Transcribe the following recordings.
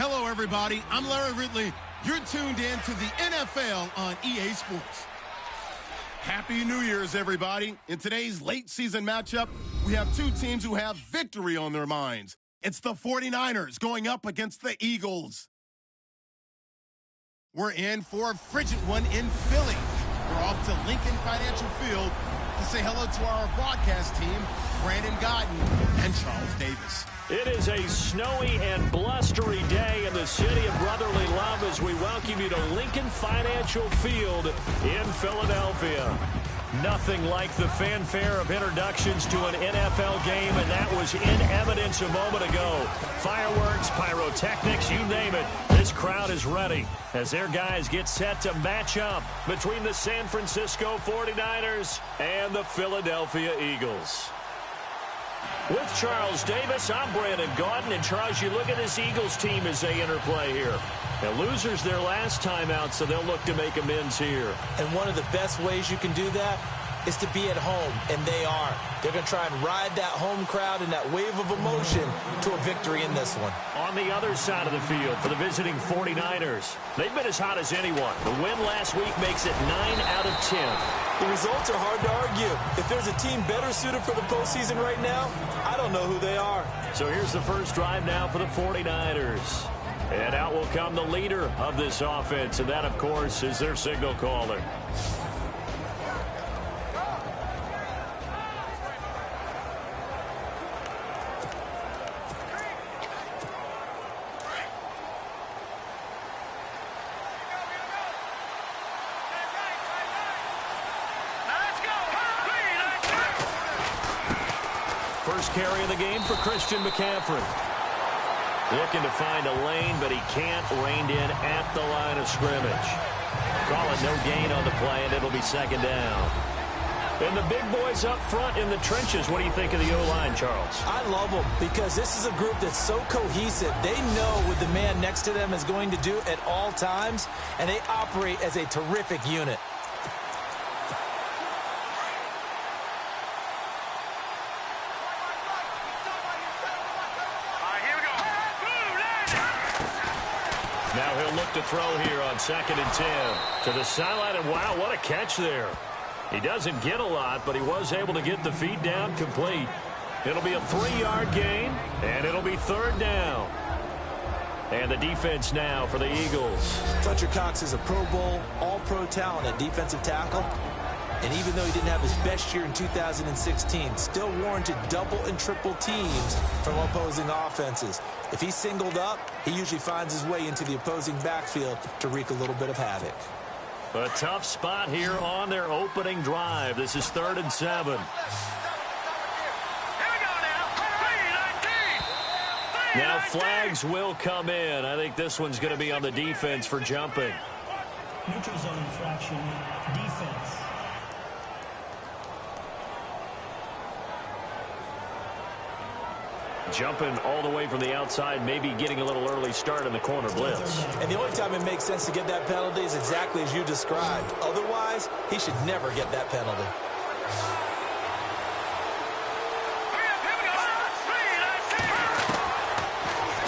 Hello, everybody. I'm Larry Ridley. You're tuned in to the NFL on EA Sports. Happy New Year's, everybody. In today's late season matchup, we have two teams who have victory on their minds. It's the 49ers going up against the Eagles. We're in for a frigid one in Philly. We're off to Lincoln Financial Field to say hello to our broadcast team, Brandon Godden and Charles Davis. It is a snowy and blustery day in the city of brotherly love as we welcome you to Lincoln Financial Field in Philadelphia. Nothing like the fanfare of introductions to an NFL game, and that was in evidence a moment ago. Fireworks, pyrotechnics, you name it. This crowd is ready as their guys get set to match up between the San Francisco 49ers and the Philadelphia Eagles. With Charles Davis, I'm Brandon Gaudin. And Charles, you look at this Eagles team as they interplay here. Now, losers their last time out, so they'll look to make amends here. And one of the best ways you can do that is to be at home, and they are. They're going to try and ride that home crowd and that wave of emotion to a victory in this one. On the other side of the field for the visiting 49ers, they've been as hot as anyone. The win last week makes it 9 out of 10. The results are hard to argue. If there's a team better suited for the postseason right now, I don't know who they are. So here's the first drive now for the 49ers. And out will come the leader of this offense, and that, of course, is their signal caller. First carry of the game for Christian McCaffrey. Looking to find a lane, but he can't. Reined in at the line of scrimmage. Call it no gain on the play, and it'll be second down. And the big boys up front in the trenches. What do you think of the O-line, Charles? I love them because this is a group that's so cohesive. They know what the man next to them is going to do at all times, and they operate as a terrific unit. Now he'll look to throw here on 2nd and 10. To the sideline, and wow, what a catch there. He doesn't get a lot, but he was able to get the feet down complete. It'll be a 3-yard gain, and it'll be 3rd down. And the defense now for the Eagles. Fletcher Cox is a Pro Bowl, all-pro talent at defensive tackle. And even though he didn't have his best year in 2016, still warranted double and triple teams from opposing offenses. If he's singled up, he usually finds his way into the opposing backfield to wreak a little bit of havoc. A tough spot here on their opening drive. This is 3rd and 7. Now flags will come in. I think this one's going to be on the defense for jumping. Neutral zone infraction, defense. Jumping all the way from the outside, maybe getting a little early start in the corner blitz. And the only time it makes sense to get that penalty is exactly as you described. Otherwise, he should never get that penalty.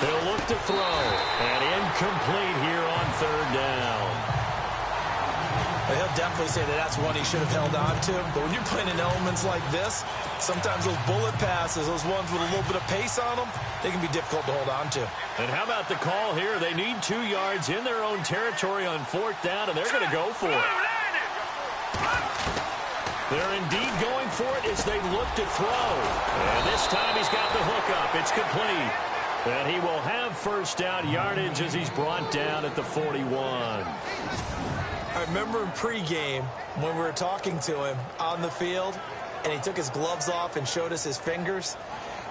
They'll look to throw, and incomplete here on 3rd down. Well, he'll definitely say that that's one he should have held on to. But when you're playing in elements like this, sometimes those bullet passes, those ones with a little bit of pace on them, they can be difficult to hold on to. And how about the call here? They need 2 yards in their own territory on 4th down, and they're going to go for it. They're indeed going for it as they look to throw. And this time he's got the hook up. It's complete. And he will have 1st down yardage as he's brought down at the 41. I remember in pregame when we were talking to him on the field, and he took his gloves off and showed us his fingers.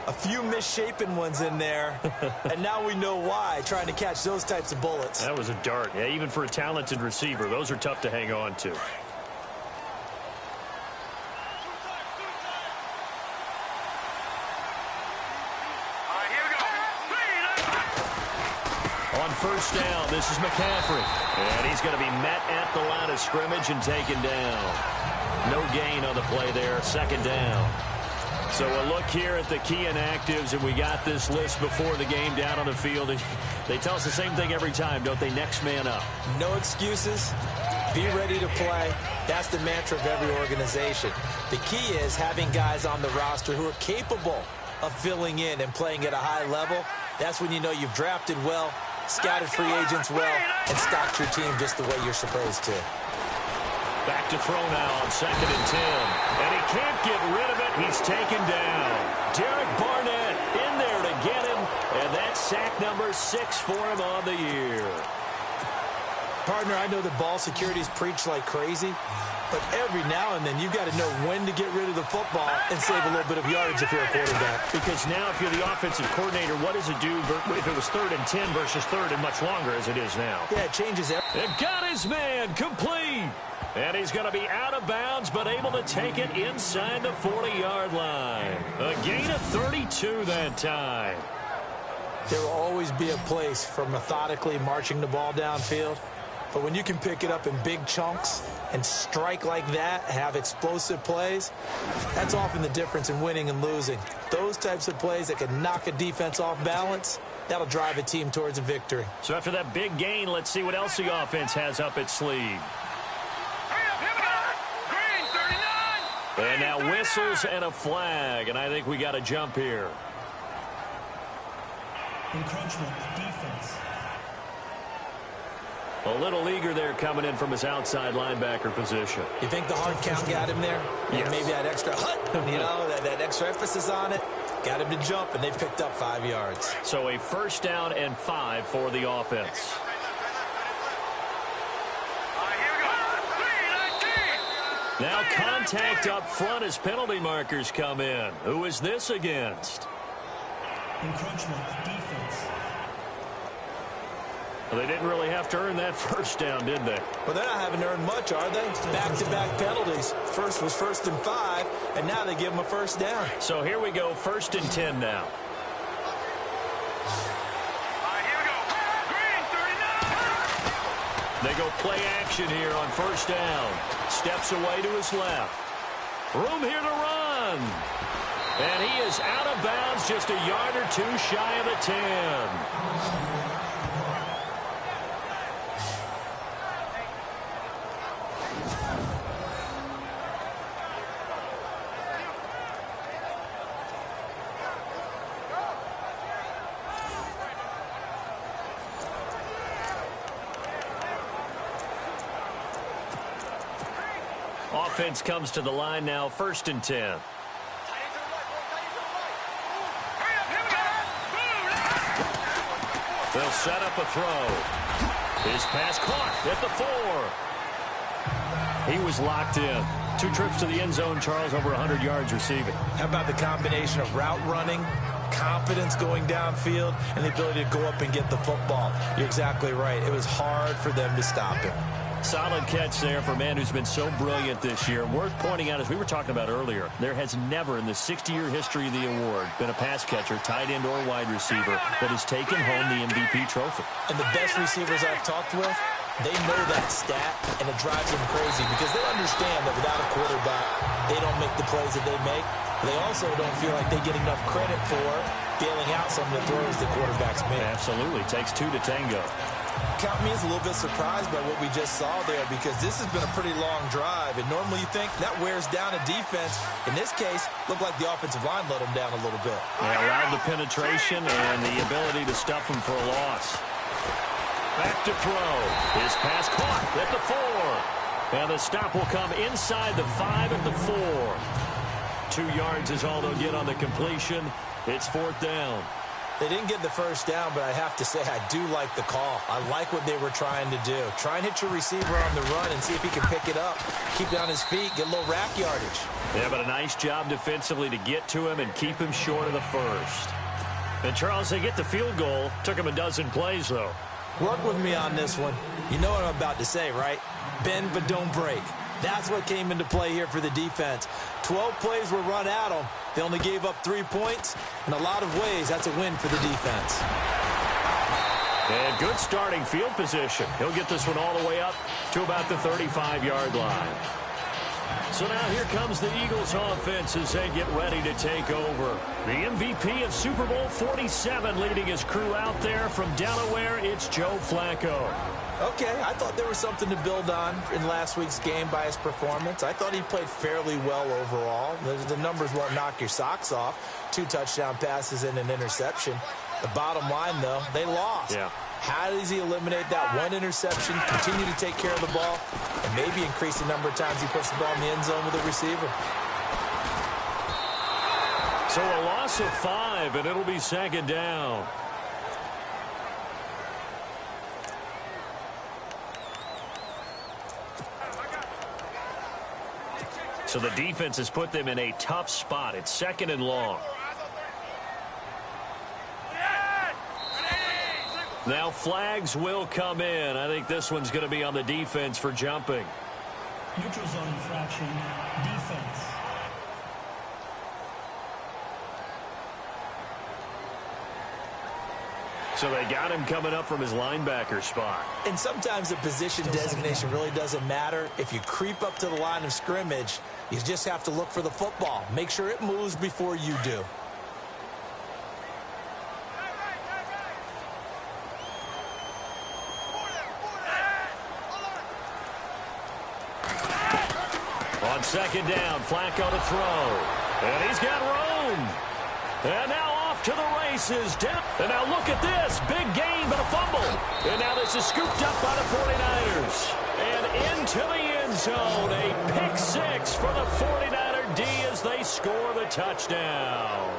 A few misshapen ones in there, and now we know why, trying to catch those types of bullets. That was a dart. Yeah, even for a talented receiver, those are tough to hang on to. On 1st down, this is McCaffrey. And he's going to be met at the line of scrimmage and taken down. No gain on the play there, 2nd down. So we'll look here at the key inactives, and we got this list before the game down on the field. They tell us the same thing every time, don't they? Next man up. No excuses. Be ready to play. That's the mantra of every organization. The key is having guys on the roster who are capable of filling in and playing at a high level. That's when you know you've drafted well, scouted free agents well, and stocked your team just the way you're supposed to. Back to throw now on 2nd and 10. And he can't get rid of it. He's taken down. Derek Barnett in there to get him. And that's sack number 6 for him on the year. Partner, I know that ball security is preached like crazy, but every now and then you've got to know when to get rid of the football and save a little bit of yardage if you're a quarterback. Because now if you're the offensive coordinator, what does it do if it was 3rd and 10 versus 3rd and much longer as it is now? Yeah, it changes everything. And got his man complete. And he's going to be out of bounds, but able to take it inside the 40-yard line. A gain of 32 that time. There will always be a place for methodically marching the ball downfield. But when you can pick it up in big chunks and strike like that, have explosive plays, that's often the difference in winning and losing. Those types of plays that can knock a defense off balance, that'll drive a team towards a victory. So after that big gain, let's see what else the offense has up its sleeve. And now whistles and a flag, and I think we got a jump here. Encroachment, defense. A little eager there coming in from his outside linebacker position. You think the hard count got him there? Yes. Maybe that extra that extra emphasis on it got him to jump, and they picked up 5 yards. So a 1st down and 5 for the offense. Now contact up front as penalty markers come in. Who is this against? Encroachment, defense. Well, they didn't really have to earn that 1st down, did they? Well, they haven't earned much, are they? Back-to-back penalties. First was 1st and 5, and now they give them a 1st down. So here we go, 1st and 10 now. They go play action here on 1st down. Steps away to his left. Room here to run. And he is out of bounds, just a yard or 2 shy of the 10. Offense comes to the line now, 1st and 10. They'll set up a throw. His pass caught at the 4. He was locked in. 2 trips to the end zone, Charles, over 100 yards receiving. How about the combination of route running, confidence going downfield, and the ability to go up and get the football? You're exactly right. It was hard for them to stop him. Solid catch there for a man who's been so brilliant this year. Worth pointing out, as we were talking about earlier, there has never in the 60-year history of the award been a pass catcher, tight end or wide receiver, that has taken home the MVP trophy. And the best receivers I've talked with, they know that stat, and it drives them crazy because they understand that without a quarterback, they don't make the plays that they make. They also don't feel like they get enough credit for bailing out some of the throws the quarterbacks make. Absolutely. Takes 2 to tango. Count me as a little bit surprised by what we just saw there because this has been a pretty long drive, and normally you think that wears down a defense. In this case, looked like the offensive line let them down a little bit. They allowed the penetration and the ability to stuff them for a loss. Back to throw. His pass caught at the 4. And the stop will come inside the 5 at the 4. 2 yards is all they'll get on the completion. It's 4th down. They didn't get the 1st down, but I have to say I do like the call. I like what they were trying to do. Try and hit your receiver on the run and see if he can pick it up. Keep it on his feet, get a little rack yardage. Yeah, but a nice job defensively to get to him and keep him short of the 1st. And, Charles, they get the field goal. Took him a dozen plays, though. Work with me on this one. You know what I'm about to say, right? Bend but don't break. That's what came into play here for the defense. 12 plays were run at them. They only gave up 3 points. In a lot of ways, that's a win for the defense. And good starting field position. He'll get this one all the way up to about the 35-yard line. So now here comes the Eagles offense as they get ready to take over. The MVP of Super Bowl 47 leading his crew out there from Delaware, it's Joe Flacco. Okay, I thought there was something to build on in last week's game by his performance. I thought he played fairly well overall. The numbers won't knock your socks off. 2 touchdown passes and an interception. The bottom line, though, they lost. Yeah. How does he eliminate that one interception, continue to take care of the ball, and maybe increase the number of times he puts the ball in the end zone with the receiver? So a loss of 5, and it'll be second down. So the defense has put them in a tough spot. It's second and long. Now flags will come in. I think this one's going to be on the defense for jumping. Neutral zone infraction, defense. So they got him coming up from his linebacker spot. And sometimes the position designation really doesn't matter. If you creep up to the line of scrimmage, you just have to look for the football. Make sure it moves before you do. On second down, Flacco to throw. And he's got room. And now off to the races. And now look at this. Big gain, but a fumble. And now this is scooped up by the 49ers. And into the end zone. A pick 6 for the 49er D as they score the touchdown.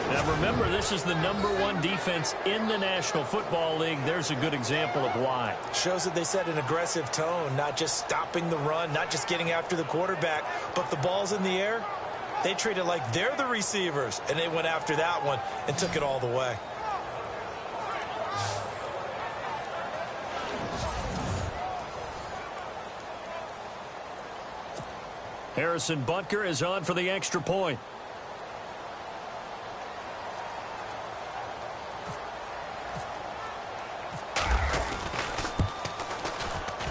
Now remember, this is the #1 defense in the National Football League. There's a good example of why. Shows that they set an aggressive tone, not just stopping the run, not just getting after the quarterback, but the ball's in the air. They treat it like they're the receivers, and they went after that one and took it all the way. Harrison Butker is on for the extra point.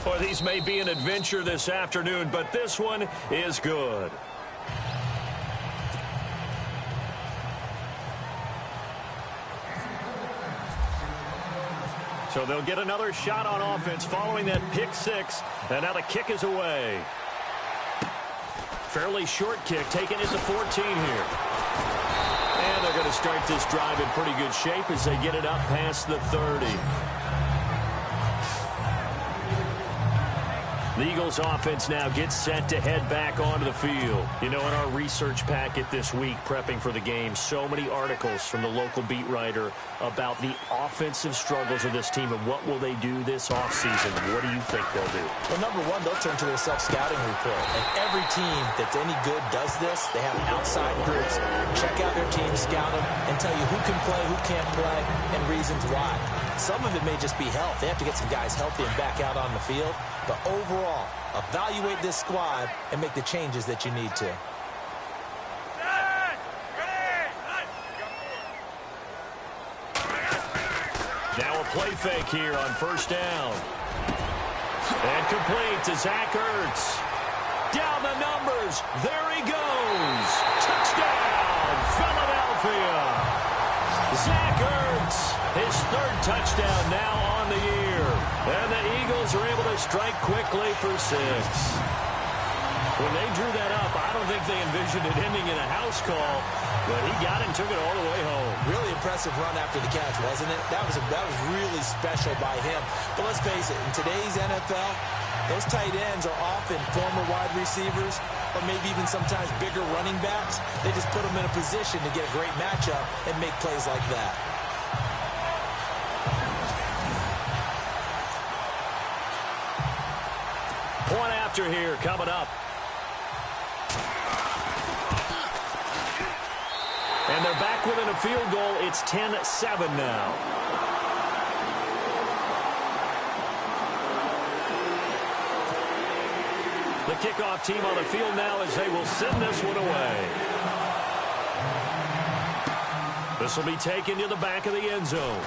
Boy, these may be an adventure this afternoon, but this one is good. So they'll get another shot on offense following that pick 6, and now the kick is away. Fairly short kick, taken at the 14 here. And they're going to start this drive in pretty good shape as they get it up past the 30. The Eagles offense now gets set to head back onto the field. You know, in our research packet this week, prepping for the game, so many articles from the local beat writer about the offensive struggles of this team and what will they do this offseason. What do you think they'll do? Well, number one, they'll turn to their self-scouting report. And every team that's any good does this. They have outside groups. Check out their team, scout them, and tell you who can play, who can't play, and reasons why. Some of it may just be health. They have to get some guys healthy and back out on the field. But overall, evaluate this squad and make the changes that you need to. Now a play fake here on first down. And complete to Zach Ertz. Down the numbers. There he goes. Touchdown, Philadelphia. Zach Ertz, his 3rd touchdown now on the year. And the Eagles are able to strike quickly for 6. When they drew that up, I don't think they envisioned it ending in a house call, but he got it and took it all the way home. Really impressive run after the catch, wasn't it? That was really special by him. But let's face it, in today's NFL, those tight ends are often former wide receivers or maybe even sometimes bigger running backs. They just put them in a position to get a great matchup and make plays like that. Point after here coming up. And they're back within a field goal. It's 10-7 now. The kickoff team on the field now as they will send this one away. This will be taken to the back of the end zone.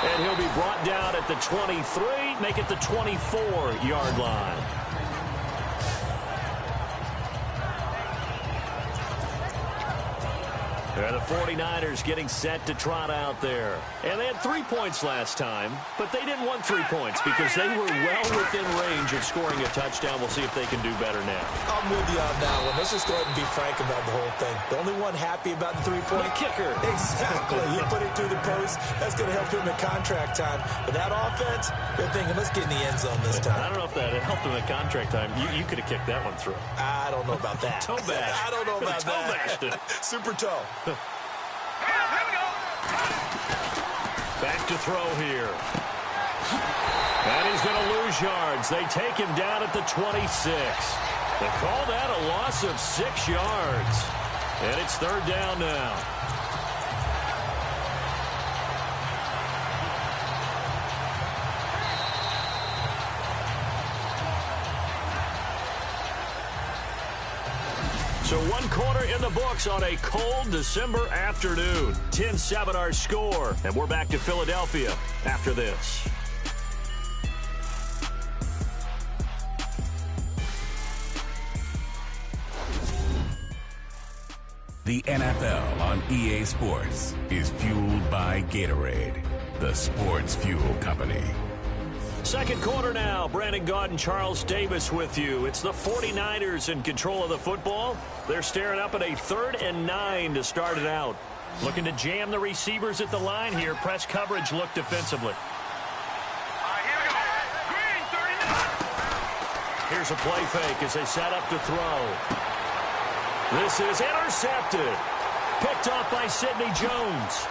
And he'll be brought down at the 23, make it the 24-yard line. The 49ers getting set to trot out there. And they had 3 points last time, but they didn't want 3 points because they were well within range of scoring a touchdown. We'll see if they can do better now. I'm with you on that one. Let's just go ahead and be frank about the whole thing. The only one happy about the three-point kicker. Exactly. He put it through the post. That's going to help him in contract time. But that offense, they're thinking, let's get in the end zone this time. I don't know if that helped him in contract time. You could have kicked that one through. I don't know about that. Toe bash. I don't know about toe that. bashed it. Super toe. Back to throw here. And he's going to lose yards. They take him down at the 26. They call that a loss of 6 yards. And it's third down now. So 1 quarter in the books on a cold December afternoon. 10-7 our score. And we're back to Philadelphia after this. The NFL on EA Sports is fueled by Gatorade, the sports fuel company. Second quarter now. Brandon Gaud and Charles Davis with you. It's the 49ers in control of the football. They're staring up at a 3rd and 9 to start it out. Looking to jam the receivers at the line here. Press coverage look defensively. Here's a play fake as they set up to throw. This is intercepted. Picked off by Sidney Jones.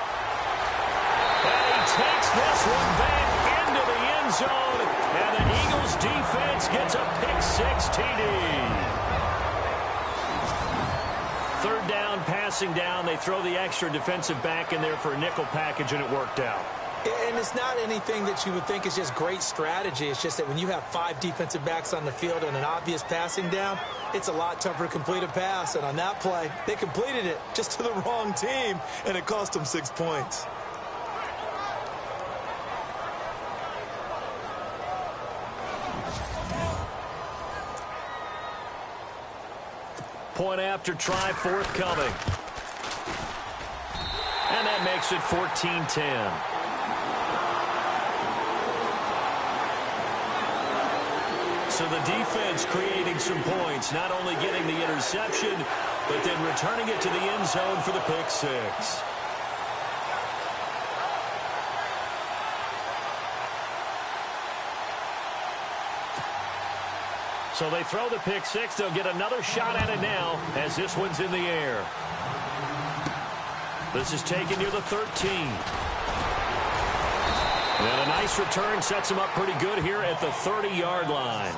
And he takes this one back into the end zone, and the Eagles defense gets a pick-6 TD. 3rd down, passing down. They throw the extra defensive back in there for a nickel package, and it worked out. And it's not anything that you would think is just great strategy. It's just that when you have 5 defensive backs on the field and an obvious passing down, it's a lot tougher to complete a pass. And on that play, they completed it just to the wrong team, and it cost them 6 points. Point after try forthcoming. And that makes it 14-10. So the defense creating some points, not only getting the interception, but then returning it to the end zone for the pick-6. So they throw the pick-6. They'll get another shot at it now as this one's in the air. This is taken near the 13. And a nice return sets him up pretty good here at the 30-yard line.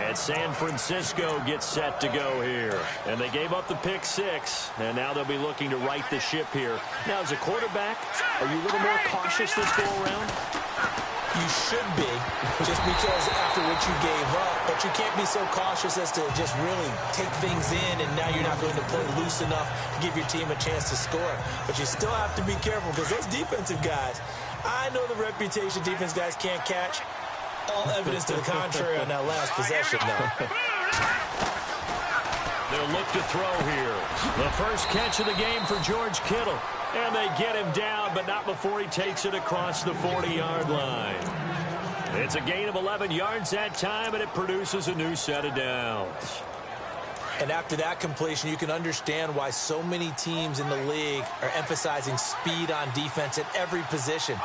And San Francisco gets set to go here. And they gave up the pick-6, and now they'll be looking to right the ship here. Now, as a quarterback, are you a little more cautious this go-around? You should be, just because after what you gave up. But you can't be so cautious as to just really take things in, and now you're not going to play loose enough to give your team a chance to score. But you still have to be careful, because those defensive guys, I know the reputation defense guys can't catch. All evidence to the contrary on that last possession, though. They'll look to throw here. The first catch of the game for George Kittle. And they get him down, but not before he takes it across the 40-yard line. It's a gain of 11 yards that time, and it produces a new set of downs. And after that completion, you can understand why so many teams in the league are emphasizing speed on defense at every position.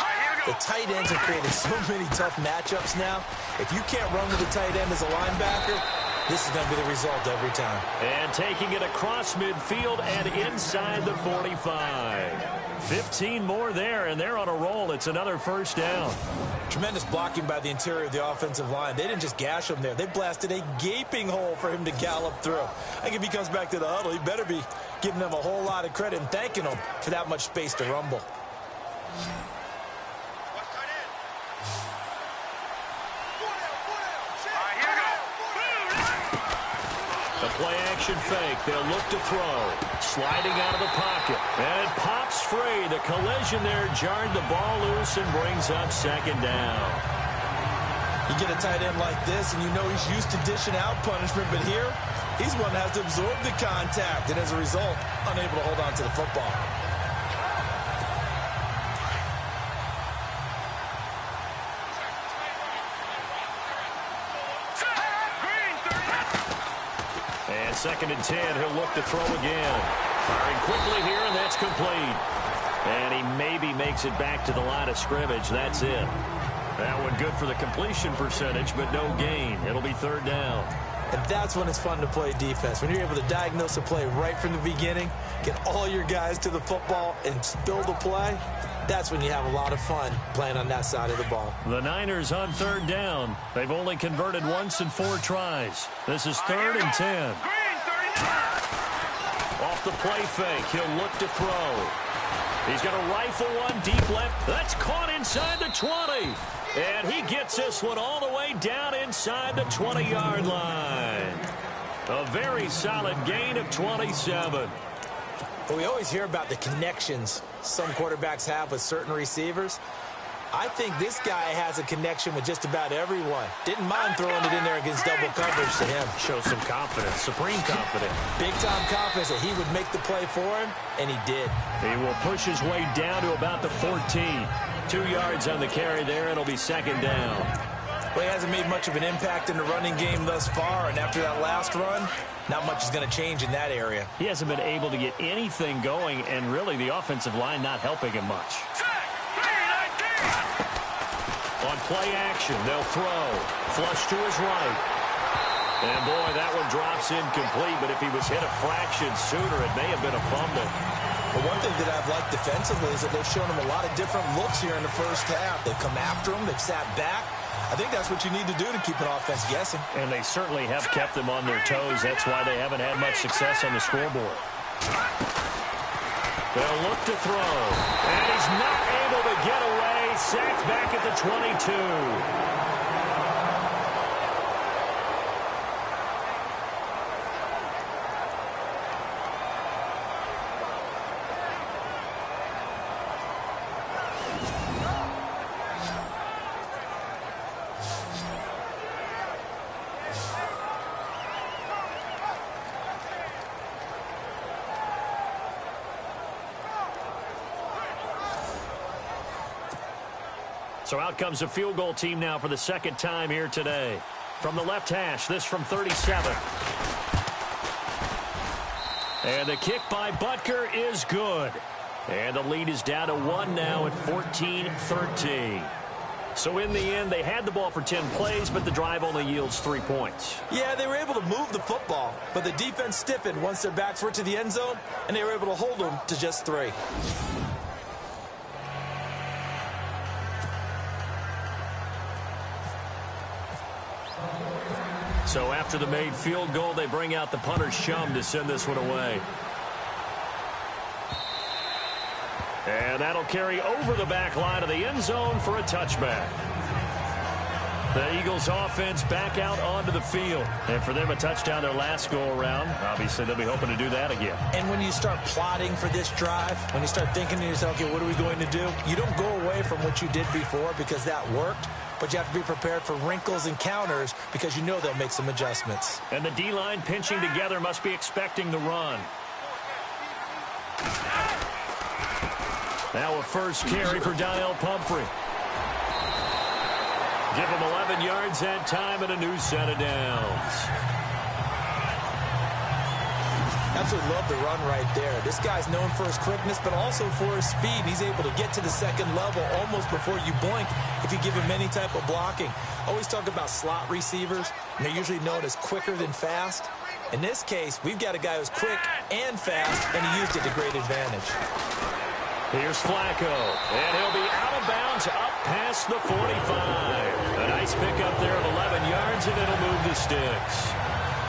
The tight ends have created so many tough matchups now. If you can't run with the tight end as a linebacker, this is going to be the result every time. And taking it across midfield and inside the 45. 15 more there, and they're on a roll. It's another first down. Tremendous blocking by the interior of the offensive line. They didn't just gash him there. They blasted a gaping hole for him to gallop through. I think if he comes back to the huddle, he better be giving them a whole lot of credit and thanking them for that much space to rumble. A play-action fake. They'll look to throw. Sliding out of the pocket. And it pops free. The collision there jarred the ball loose and brings up second down. You get a tight end like this, and you know he's used to dishing out punishment, but here, he's one that has to absorb the contact, and as a result, unable to hold on to the football. And 2nd and 10, he'll look to throw again. Firing quickly here, and that's complete. And he maybe makes it back to the line of scrimmage. That's it. That one good for the completion percentage, but no gain. It'll be 3rd down. And that's when it's fun to play defense. When you're able to diagnose a play right from the beginning, get all your guys to the football, and build a play, that's when you have a lot of fun playing on that side of the ball. The Niners on 3rd down. They've only converted once in 4 tries. This is 3rd and 10. Off the play fake, he'll look to throw. He's going to rifle one deep left. That's caught inside the 20. And he gets this one all the way down inside the 20-yard line. A very solid gain of 27. But we always hear about the connections some quarterbacks have with certain receivers. I think this guy has a connection with just about everyone. Didn't mind throwing it in there against double coverage to him. Shows some confidence, supreme confidence. Big-time confidence that he would make the play for him, and he did. He will push his way down to about the 14. 2 yards on the carry there. It'll be 2nd down. Well, he hasn't made much of an impact in the running game thus far, and after that last run, not much is going to change in that area. He hasn't been able to get anything going, and really the offensive line not helping him much. On play action, they'll throw. Flush to his right. And, boy, that one drops incomplete, but if he was hit a fraction sooner, it may have been a fumble. But one thing that I've liked defensively is that they've shown him a lot of different looks here in the first half. They've come after him. They've sat back. I think that's what you need to do to keep an offense guessing. And they certainly have kept them on their toes. That's why they haven't had much success on the scoreboard. They'll look to throw. And he's not able to get away. Sacked back at the 22. So out comes a field goal team now for the 2nd time here today. From the left hash, this from 37. And the kick by Butker is good. And the lead is down to 1 now at 14-13. So in the end, they had the ball for 10 plays, but the drive only yields 3 points. Yeah, they were able to move the football, but the defense stiffened once their backs were to the end zone, and they were able to hold them to just 3. So after the made field goal, they bring out the punter Shum to send this one away. And that'll carry over the back line of the end zone for a touchback. The Eagles offense back out onto the field. And for them, a touchdown their last go-around. Obviously, they'll be hoping to do that again. And when you start plotting for this drive, when you start thinking to yourself, okay, what are we going to do? You don't go away from what you did before because that worked. But you have to be prepared for wrinkles and counters because you know they'll make some adjustments. And the D-line pinching together must be expecting the run. Now a first carry for Donnell Pumphrey. Give him 11 yards that time and a new set of downs. Absolutely love the run right there. This guy's known for his quickness, but also for his speed. He's able to get to the second level almost before you blink if you give him any type of blocking. Always talk about slot receivers, and they're usually known as quicker than fast. In this case, we've got a guy who's quick and fast, and he used it to great advantage. Here's Flacco, and he'll be out of bounds up past the 45. A nice pickup there of 11 yards, and it'll move the sticks.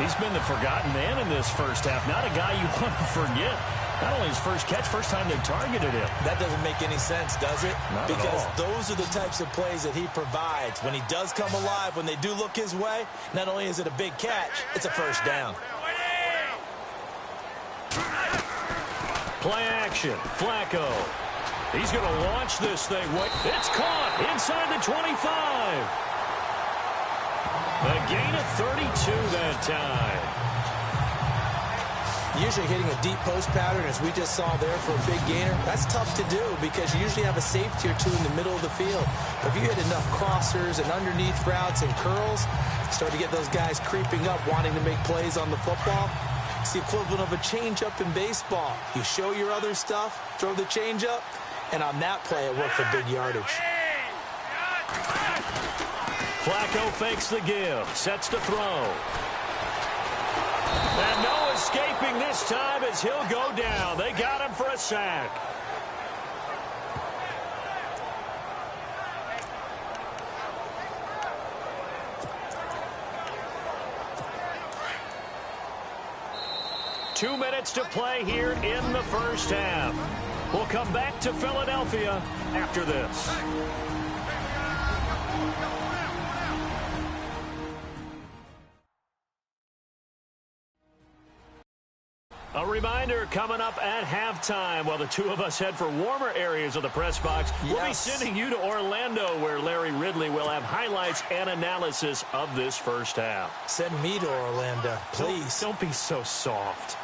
He's been the forgotten man in this first half. Not a guy you want to forget. Not only his first catch, first time they targeted him. That doesn't make any sense, does it? Not because at all. Those are the types of plays that he provides. When he does come alive, when they do look his way, not only is it a big catch, it's a first down. Play action. Flacco. He's going to launch this thing. It's caught inside the 25. A gain of 32 that time. Usually hitting a deep post pattern, as we just saw there for a big gainer, that's tough to do because you usually have a safety or two in the middle of the field. But if you hit enough crossers and underneath routes and curls, start to get those guys creeping up, wanting to make plays on the football. It's the equivalent of a changeup in baseball. You show your other stuff, throw the changeup, and on that play, it worked for big yardage. Flacco fakes the give, sets to throw. And no escaping this time as he'll go down. They got him for a sack. Two minutes to play here in the first half. We'll come back to Philadelphia after this. A reminder coming up at halftime while the two of us head for warmer areas of the press box. Yes. We'll be sending you to Orlando where Larry Ridley will have highlights and analysis of this first half. Send me to Orlando, please. Don't be so soft.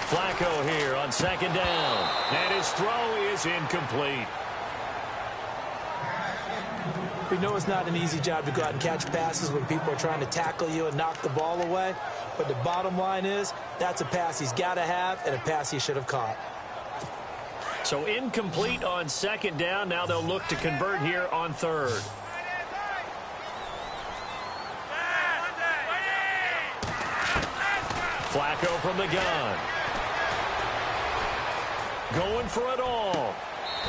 Flacco here on second down. And his throw is incomplete. We know it's not an easy job to go out and catch passes when people are trying to tackle you and knock the ball away. But the bottom line is, that's a pass he's got to have and a pass he should have caught. So incomplete on second down. Now they'll look to convert here on third. Flacco from the gun. Going for it all.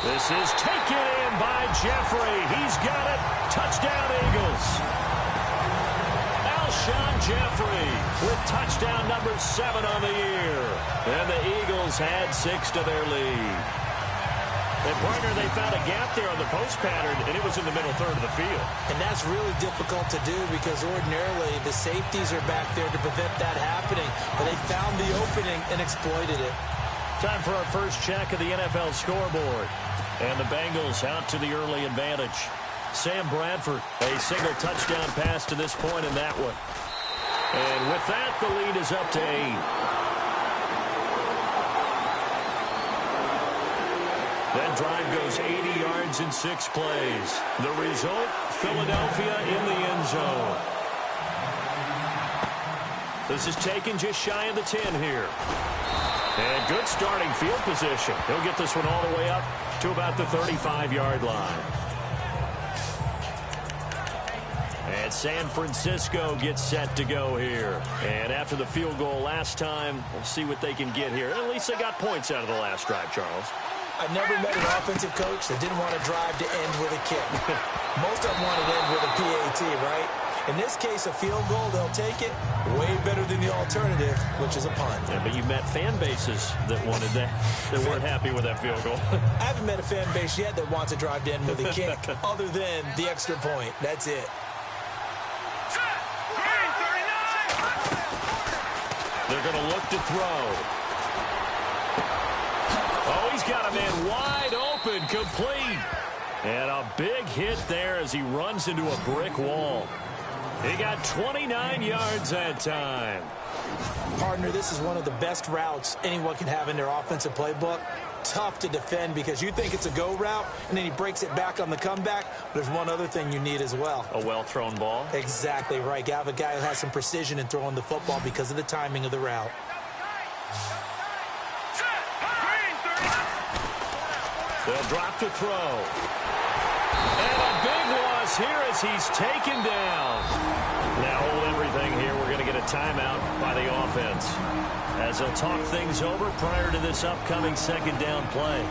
This is taken in by Jeffrey. He's got it. Touchdown, Eagles. Alshon Jeffrey with touchdown number 7 on the year. And the Eagles had 6 to their lead. And, partner, they found a gap there on the post pattern, and it was in the middle third of the field. And that's really difficult to do because ordinarily the safeties are back there to prevent that happening. But they found the opening and exploited it. Time for our first check of the NFL scoreboard. And the Bengals out to the early advantage. Sam Bradford, a single touchdown pass to this point in that one. And with that, the lead is up to 8. That drive goes 80 yards in 6 plays. The result, Philadelphia in the end zone. This is taken just shy of the 10 here. And good starting field position. He'll get this one all the way up to about the 35-yard line. And San Francisco gets set to go here. And after the field goal last time, we'll see what they can get here. At least they got points out of the last drive, Charles. I've never met an offensive coach that didn't want to drive to end with a kick. Most of them want to end with a PAT, right? In this case, a field goal, they'll take it. Way better than the alternative, which is a punt. Yeah, but you met fan bases that wanted that, that weren't happy with that field goal. I haven't met a fan base yet that wants to drive to end with a kick, other than the extra point. That's it. They're going to look to throw. Oh, he's got a man wide open, complete. And a big hit there as he runs into a brick wall. He got 29 yards that time. Partner, this is one of the best routes anyone can have in their offensive playbook. Tough to defend because you think it's a go route, and then he breaks it back on the comeback. But there's one other thing you need as well. A well-thrown ball? Exactly right. You have a guy who has some precision in throwing the football because of the timing of the route. They'll drop to throw. And a big loss here as he's taken down. Now hold everything here. We're going to get a timeout by the offense as they'll talk things over prior to this upcoming second down play.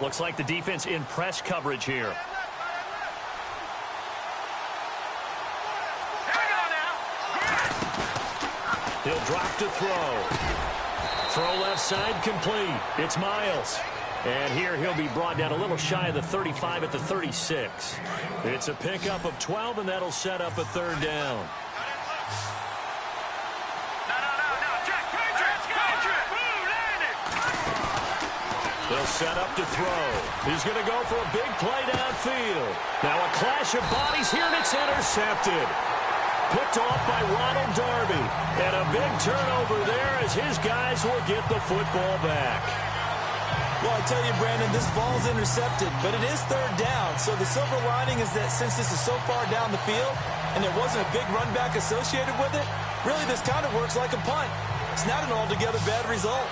Looks like the defense in press coverage here. He'll drop to throw. Throw left side complete. It's Miles. And here he'll be brought down a little shy of the 35 at the 36. It's a pickup of 12, and that'll set up a third down. He'll set up to throw. He's going to go for a big play downfield. Now a clash of bodies here, and it's intercepted. Picked off by Ronald Darby. And a big turnover there as his guys will get the football back. Well, I tell you, Brandon, this ball's intercepted, but it is third down. So the silver lining is that since this is so far down the field and there wasn't a big run back associated with it, really this kind of works like a punt. It's not an altogether bad result.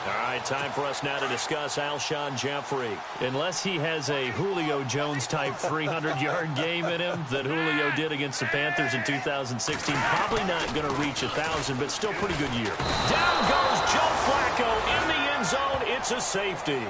All right, time for us now to discuss Alshon Jeffrey. Unless he has a Julio Jones-type 300-yard game in him that Julio did against the Panthers in 2016, probably not going to reach 1,000, but still pretty good year. Down goes Joe Flacco in the end zone. It's a safety.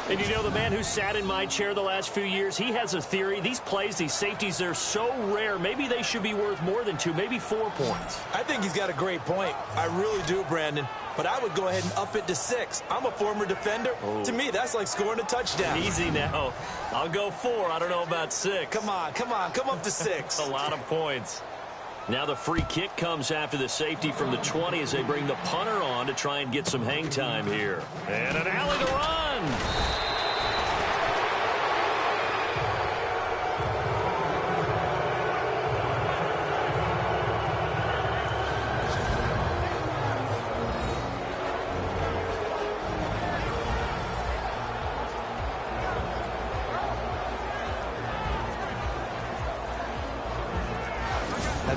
And you know, the man who sat in my chair the last few years, he has a theory. These plays, these safeties, they're so rare. Maybe they should be worth more than 2, maybe 4 points. I think he's got a great point. I really do, Brandon. But I would go ahead and up it to 6. I'm a former defender. Oh. To me, that's like scoring a touchdown. Easy now. I'll go 4. I don't know about 6. Come on. Come up to 6. A lot of points. Now the free kick comes after the safety from the 20 as they bring the punter on to try and get some hang time here. And an alley to run.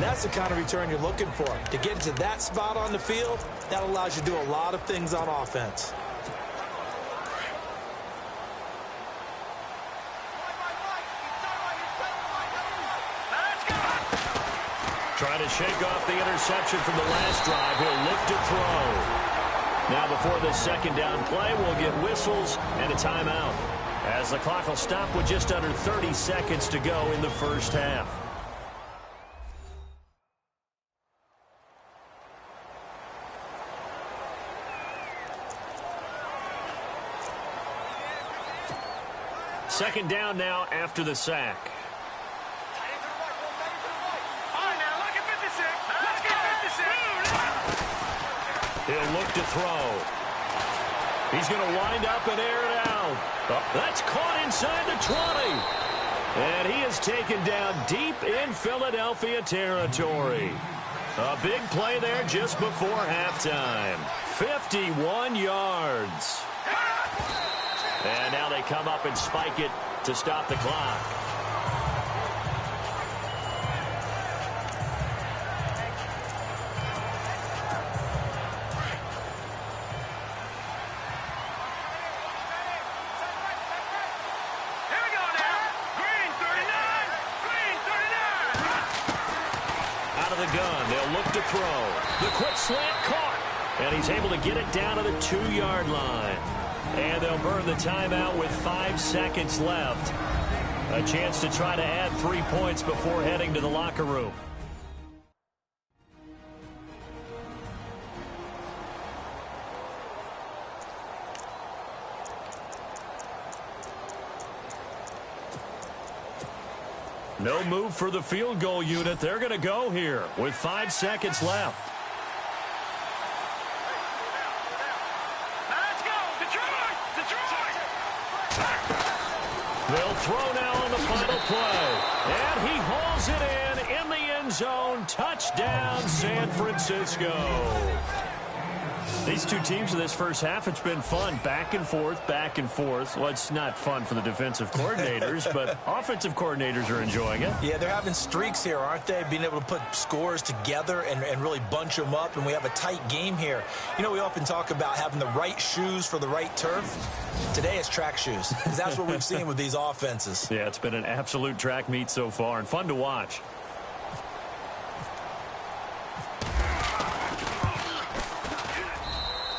That's the kind of return you're looking for. To get to that spot on the field, that allows you to do a lot of things on offense. Trying to shake off the interception from the last drive. He'll look to throw. Now before the second down play, we'll get whistles and a timeout, as the clock will stop with just under 30 seconds to go in the first half. Second down now after the sack. He'll look to throw. He's going to wind up and air it out. Oh, that's caught inside the 20. And he is taken down deep in Philadelphia territory. A big play there just before halftime. 51 yards. And now they come up and spike it to stop the clock. Out of the gun, they'll look to throw. The quick slant caught. And he's able to get it down to the 2-yard line. And they'll burn the timeout with 5 seconds left. A chance to try to add 3 points before heading to the locker room. No move for the field goal unit. They're going to go here with 5 seconds left. They'll throw now on the final play. And he hauls it in the end zone. Touchdown, San Francisco. These two teams in this first half, it's been fun. Back and forth, back and forth. Well, it's not fun for the defensive coordinators, but offensive coordinators are enjoying it. Yeah, they're having streaks here, aren't they? Being able to put scores together and really bunch them up, and we have a tight game here. You know, we often talk about having the right shoes for the right turf. Today it's track shoes, because that's what we've seen with these offenses. Yeah, it's been an absolute track meet so far, and fun to watch.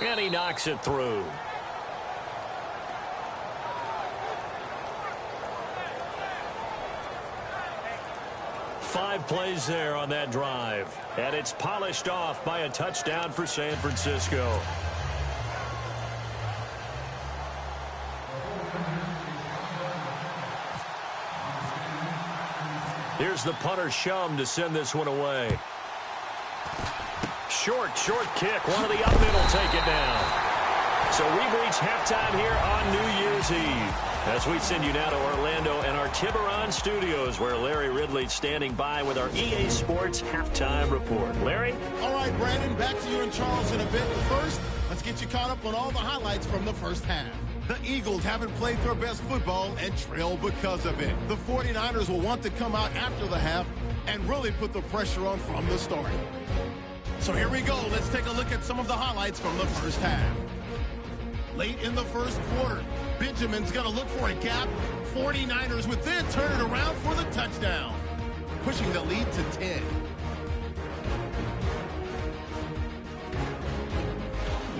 And he knocks it through. 5 plays there on that drive. And it's polished off by a touchdown for San Francisco. Here's the punter Shum to send this one away. Short kick. One of the up middle take it down. So we've reached halftime here on New Year's Eve. As we send you now to Orlando and our Tiburon studios, where Larry Ridley's standing by with our EA Sports halftime report. Larry? All right, Brandon, back to you and Charles in a bit. But first, let's get you caught up on all the highlights from the first half. The Eagles haven't played their best football and trail because of it. The 49ers will want to come out after the half and really put the pressure on from the start. So here we go. Let's take a look at some of the highlights from the first half. Late in the first quarter, Benjamin's going to look for a gap. 49ers would then turn it around for the touchdown, pushing the lead to 10.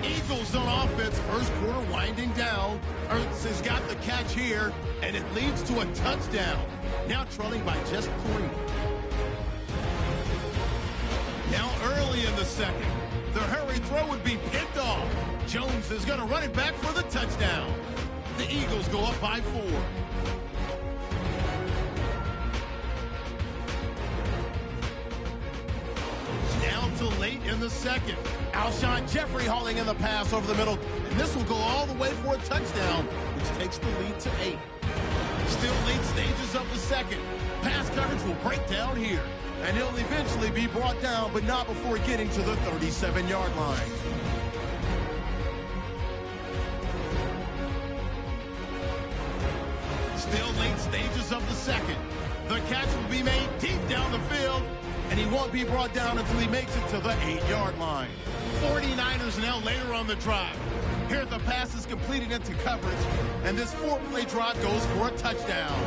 Eagles on offense, first quarter winding down. Ertz has got the catch here, and it leads to a touchdown. Now trailing by just 3. Now early in the second, the hurry throw would be picked off. Jones is going to run it back for the touchdown. The Eagles go up by 4. Down to late in the second. Alshon Jeffrey hauling in the pass over the middle. And this will go all the way for a touchdown, which takes the lead to 8. Still late stages of the second. Pass coverage will break down here. And he'll eventually be brought down, but not before getting to the 37-yard line. Still late stages of the second. The catch will be made deep down the field, and he won't be brought down until he makes it to the 8-yard line. 49ers now later on the drive. Here the pass is completed into coverage, and this 4-play drive goes for a touchdown.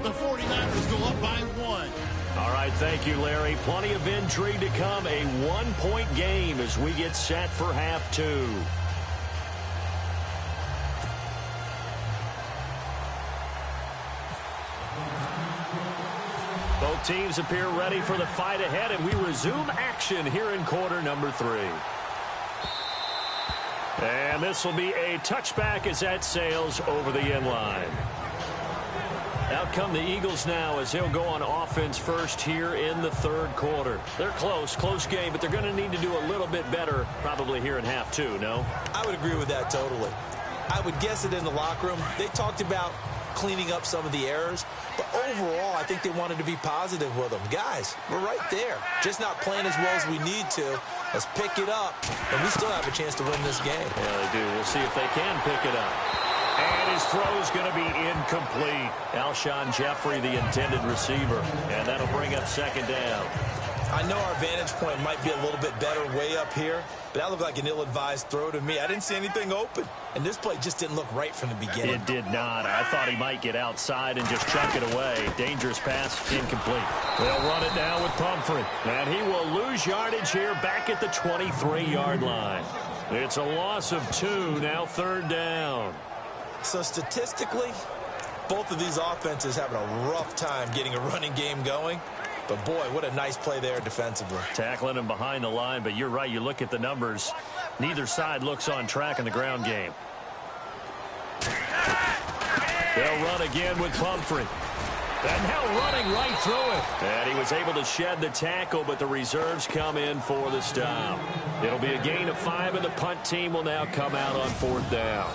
The 49ers go up by 1. All right, thank you, Larry. Plenty of intrigue to come. A 1-point game as we get set for half 2. Both teams appear ready for the fight ahead, and we resume action here in quarter number 3. And this will be a touchback as that sails over the end line. Out come the Eagles now as they'll go on offense first here in the third quarter. They're close game, but they're going to need to do a little bit better probably here in half 2, no? I would agree with that totally. I would guess it in the locker room. They talked about cleaning up some of the errors, but overall, I think they wanted to be positive with them. Guys, we're right there. Just not playing as well as we need to. Let's pick it up, and we still have a chance to win this game. Yeah, they do. We'll see if they can pick it up. And his throw is going to be incomplete. Alshon Jeffrey, the intended receiver, and that'll bring up second down. I know our vantage point might be a little bit better way up here, but that looked like an ill-advised throw to me. I didn't see anything open, and this play just didn't look right from the beginning. It did not. I thought he might get outside and just chuck it away. Dangerous pass, incomplete. They'll run it now with Pumphrey, and he will lose yardage here back at the 23-yard line. It's a loss of 2, now third down. So statistically, both of these offenses having a rough time getting a running game going. But, boy, what a nice play there defensively. Tackling him behind the line, but you're right. You look at the numbers. Neither side looks on track in the ground game. They'll run again with Pumphrey. And now running right through it. And he was able to shed the tackle, but the reserves come in for the stop. It'll be a gain of 5, and the punt team will now come out on fourth down.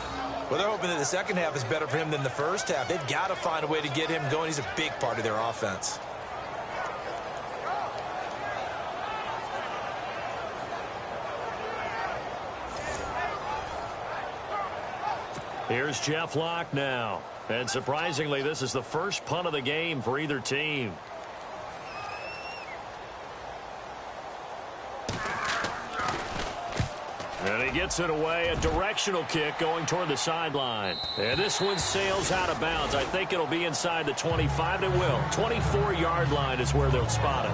Well, they're hoping that the second half is better for him than the first half. They've got to find a way to get him going. He's a big part of their offense. Here's Jeff Locke now. And surprisingly, this is the first punt of the game for either team. And he gets it away. A directional kick going toward the sideline. And this one sails out of bounds. I think it'll be inside the 25. It will. 24-yard line is where they'll spot it.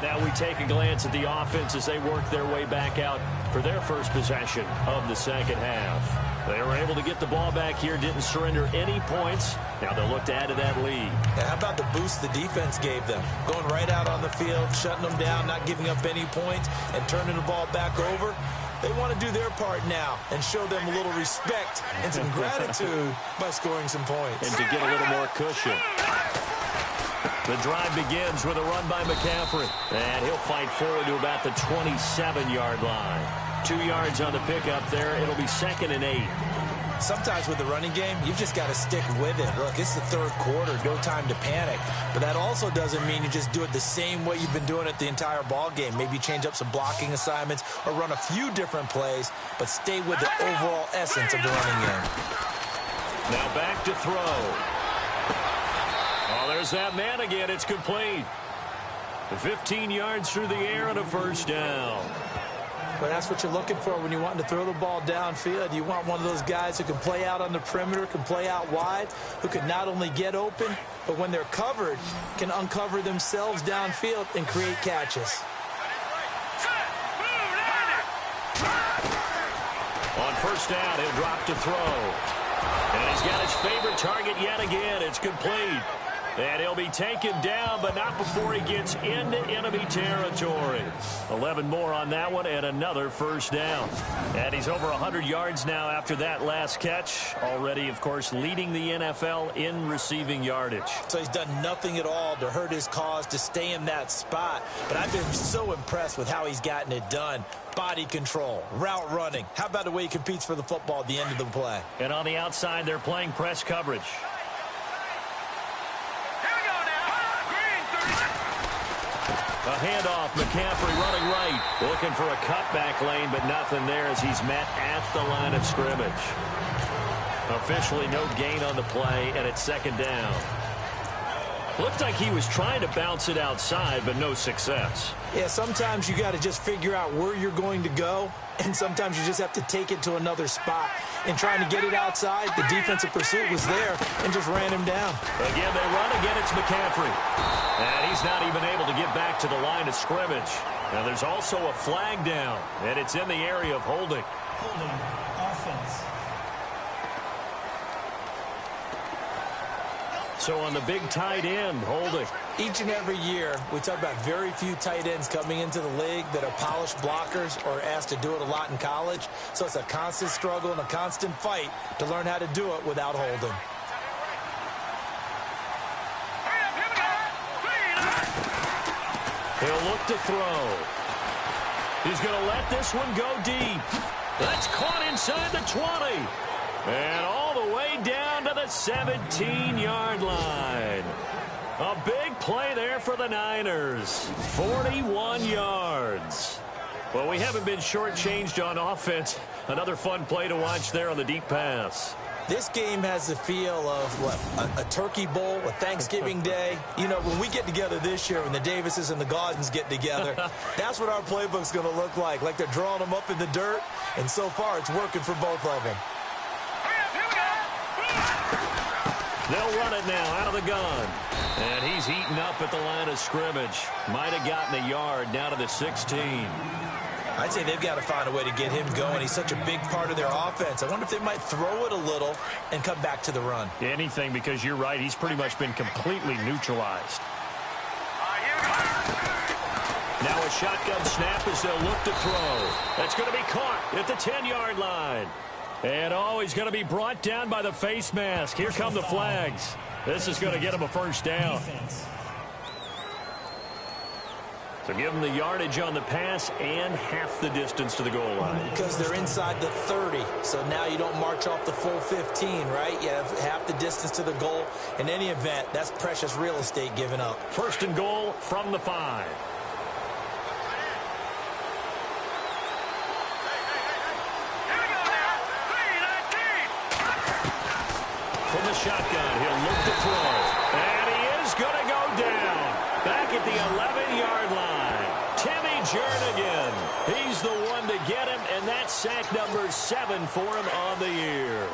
Now we take a glance at the offense as they work their way back out for their first possession of the second half. They were able to get the ball back here, didn't surrender any points. Now they'll look to add to that lead. Yeah, how about the boost the defense gave them? Going right out on the field, shutting them down, not giving up any points, and turning the ball back over. They want to do their part now and show them a little respect and some gratitude by scoring some points. And to get a little more cushion. The drive begins with a run by McCaffrey. And he'll fight forward to about the 27-yard line. 2 yards on the pickup there. It'll be 2nd and 8. Sometimes with the running game, you've just got to stick with it. Look, it's the third quarter, no time to panic. But that also doesn't mean you just do it the same way you've been doing it the entire ball game. Maybe change up some blocking assignments or run a few different plays, but stay with the overall essence of the running game. Now back to throw. Oh, there's that man again. It's complete. 15 yards through the air and a first down. But that's what you're looking for when you want to throw the ball downfield. You want one of those guys who can play out on the perimeter, can play out wide, who can not only get open, but when they're covered, can uncover themselves downfield and create catches. On first down, he'll drop to throw. And he's got his favorite target yet again. It's complete. And he'll be taken down, but not before he gets into enemy territory. 11 more on that one, and another first down. And he's over 100 yards now after that last catch. Already, of course, leading the NFL in receiving yardage. So he's done nothing at all to hurt his cause, to stay in that spot. But I've been so impressed with how he's gotten it done. Body control, route running. How about the way he competes for the football at the end of the play? And on the outside, they're playing press coverage. A handoff, McCaffrey running right. Looking for a cutback lane, but nothing there as he's met at the line of scrimmage. Officially no gain on the play, and it's 2nd down. Looked like he was trying to bounce it outside, but no success. Yeah, sometimes you got to just figure out where you're going to go, and sometimes you just have to take it to another spot. And trying to get it outside, the defensive pursuit was there and just ran him down. Again, they run. Again, it's McCaffrey. And he's not even able to get back to the line of scrimmage. Now, there's also a flag down, and it's in the area of holding. Holding, offense. So on the big tight end, holding. Each and every year, we talk about very few tight ends coming into the league that are polished blockers or asked to do it a lot in college. So it's a constant struggle and a constant fight to learn how to do it without holding. He'll look to throw. He's going to let this one go deep. That's caught inside the 20. And all the way down to the 17-yard line. A big play there for the Niners. 41 yards. Well, we haven't been shortchanged on offense. Another fun play to watch there on the deep pass. This game has the feel of, what, a turkey bowl, a Thanksgiving day. You know, when we get together this year, when the Davises and the Gaudens get together, that's what our playbook's going to look like they're drawing them up in the dirt, and so far it's working for both of them. They'll run it now out of the gun. And he's eaten up at the line of scrimmage. Might have gotten a yard down to the 16. I'd say they've got to find a way to get him going. He's such a big part of their offense. I wonder if they might throw it a little and come back to the run. Anything, because you're right. He's pretty much been completely neutralized. Now a shotgun snap as they'll look to throw. That's going to be caught at the 10-yard line. And, oh, he's going to be brought down by the face mask. Here come the flags. This is going to get him a first down. So give them the yardage on the pass and half the distance to the goal line. Because they're inside the 30, so now you don't march off the full 15, right? You have half the distance to the goal. In any event, that's precious real estate given up. 1st and goal from the 5. From the shotgun, he'll look to throw. And he is going to go down. Back at the 11-yard line. Timmy Jernigan. He's the one to get him, and that's sack number 7 for him on the year.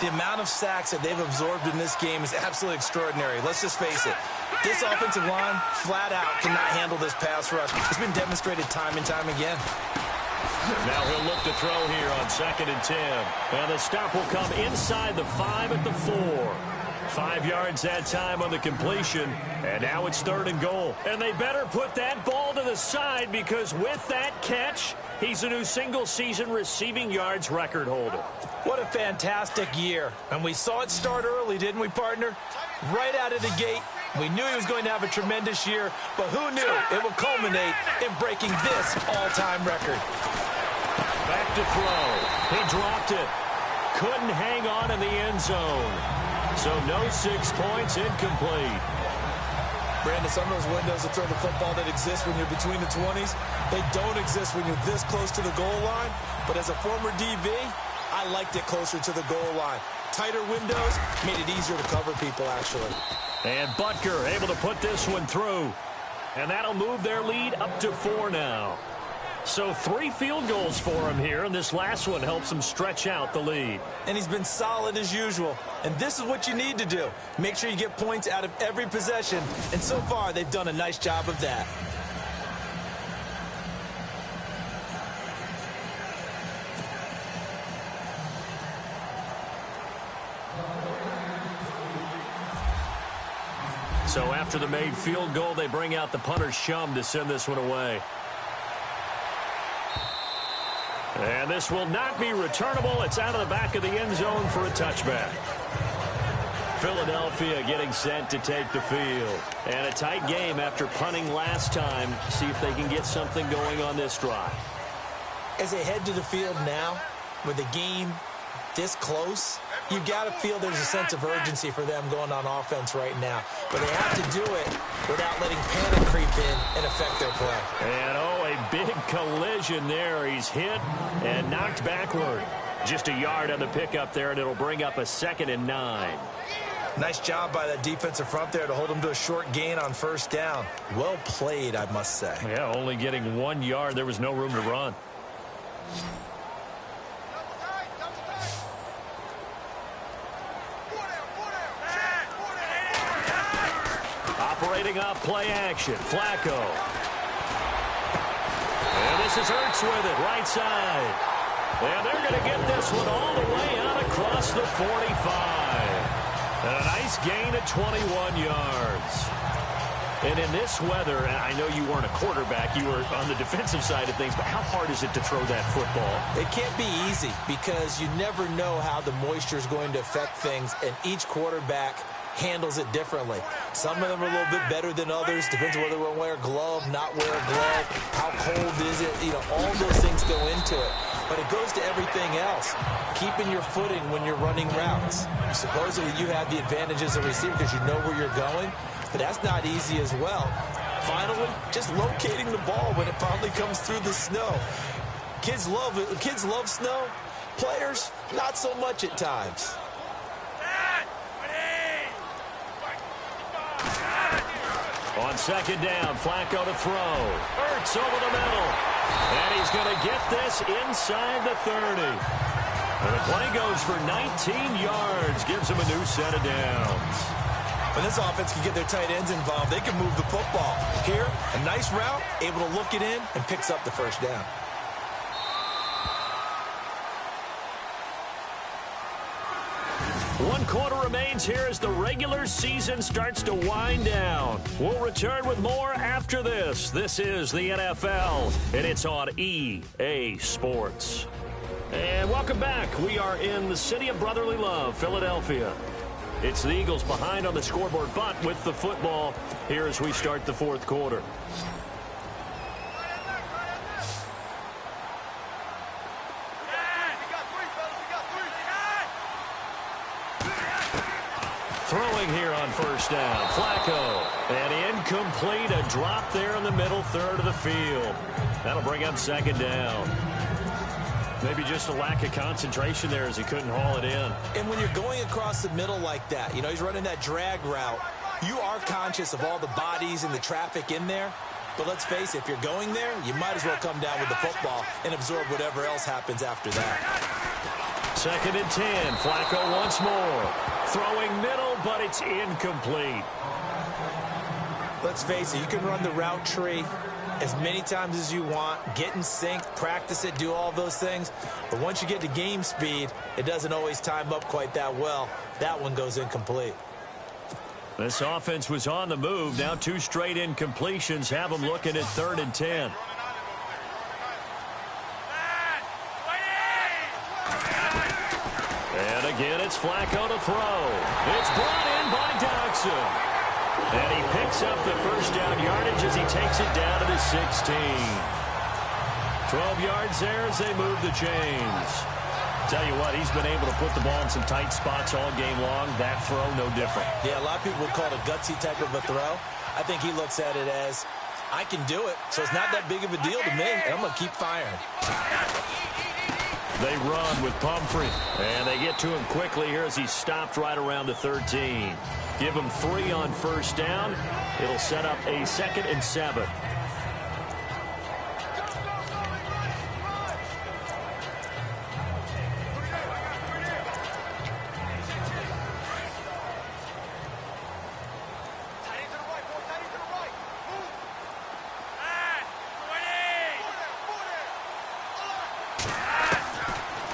The amount of sacks that they've absorbed in this game is absolutely extraordinary. Let's just face it. This offensive line, flat out, cannot handle this pass rush. It's been demonstrated time and time again. Now he'll look to throw here on 2nd and 10. And the stop will come inside the 5 at the 4. 5 yards that time on the completion. And now it's 3rd and goal. And they better put that ball to the side, because with that catch, he's a new single-season receiving yards record holder. What a fantastic year. And we saw it start early, didn't we, partner? Right out of the gate, we knew he was going to have a tremendous year, but who knew it would culminate in breaking this all-time record. Back to throw. He dropped it. Couldn't hang on in the end zone. So no 6 points, incomplete. Brandon, some of those windows to throw the football that exist when you're between the 20s, they don't exist when you're this close to the goal line. But as a former DB, I liked it closer to the goal line. Tighter windows made it easier to cover people, actually. And Butker able to put this one through. And that'll move their lead up to 4 now. So 3 field goals for him here, and this last one helps him stretch out the lead. And he's been solid as usual. And this is what you need to do. Make sure you get points out of every possession. And so far, they've done a nice job of that. So after the made field goal, they bring out the punter's chum to send this one away. And this will not be returnable. It's out of the back of the end zone for a touchback. Philadelphia getting set to take the field. And a tight game after punting last time. See if they can get something going on this drive. As they head to the field now, with the game this close, you got to feel there's a sense of urgency for them going on offense right now. But they have to do it without letting panic creep in and affect their play. And, a big collision there. He's hit and knocked backward. Just a yard on the pickup there, and it'll bring up a 2nd and 9. Nice job by that defensive front there to hold him to a short gain on 1st down. Well played, I must say. Yeah, only getting 1 yard. There was no room to run. Operating off play action. Flacco. And this is Hurts with it, right side. And they're going to get this one all the way out across the 45. And a nice gain of 21 yards. And in this weather, and I know you weren't a quarterback, you were on the defensive side of things, but how hard is it to throw that football? It can't be easy because you never know how the moisture is going to affect things, and each quarterback handles it differently. Some of them are a little bit better than others. Depends on whether we're wear a glove, not wear a glove, how cold is it. You know, all those things go into it. But it goes to everything else. Keeping your footing when you're running routes. Supposedly you have the advantage as a receiver because you know where you're going, but that's not easy as well. Finally, just locating the ball when it finally comes through the snow. Kids love it. Kids love snow. Players, not so much at times. On 2nd down, Flacco to throw. Hurts over the middle. And he's going to get this inside the 30. And the play goes for 19 yards. Gives him a new set of downs. When this offense can get their tight ends involved, they can move the football. Here, a nice route, able to look it in, and picks up the 1st down. One quarter remains here as the regular season starts to wind down. We'll return with more after this. This is the NFL, and it's on EA Sports. And welcome back. We are in the city of brotherly love, Philadelphia. It's the Eagles behind on the scoreboard, but with the football here as we start the 4th quarter. Throwing here on 1st down. Flacco. And incomplete. A drop there in the middle third of the field. That'll bring up 2nd down. Maybe just a lack of concentration there as he couldn't haul it in. And when you're going across the middle like that, you know, he's running that drag route, you are conscious of all the bodies and the traffic in there. But let's face it, if you're going there, you might as well come down with the football and absorb whatever else happens after that. 2nd and 10. Flacco once more. Throwing middle, but it's incomplete. Let's face it, you can run the route tree as many times as you want, get in sync, practice it, do all those things. But once you get to game speed, it doesn't always time up quite that well. That one goes incomplete. This offense was on the move. Now 2 straight incompletions have them looking at 3rd and 10. And again, it's Flacco to throw. It's brought in by Dodson. And he picks up the first down yardage as he takes it down to the 16. 12 yards there as they move the chains. Tell you what, he's been able to put the ball in some tight spots all game long. That throw, no different. Yeah, a lot of people would call it a gutsy type of a throw. I think he looks at it as, I can do it, so it's not that big of a deal to me, and I'm going to keep firing. They run with Pumphrey, and they get to him quickly here as he's stopped right around the 13. Give him 3 on first down. It'll set up a 2nd and 7.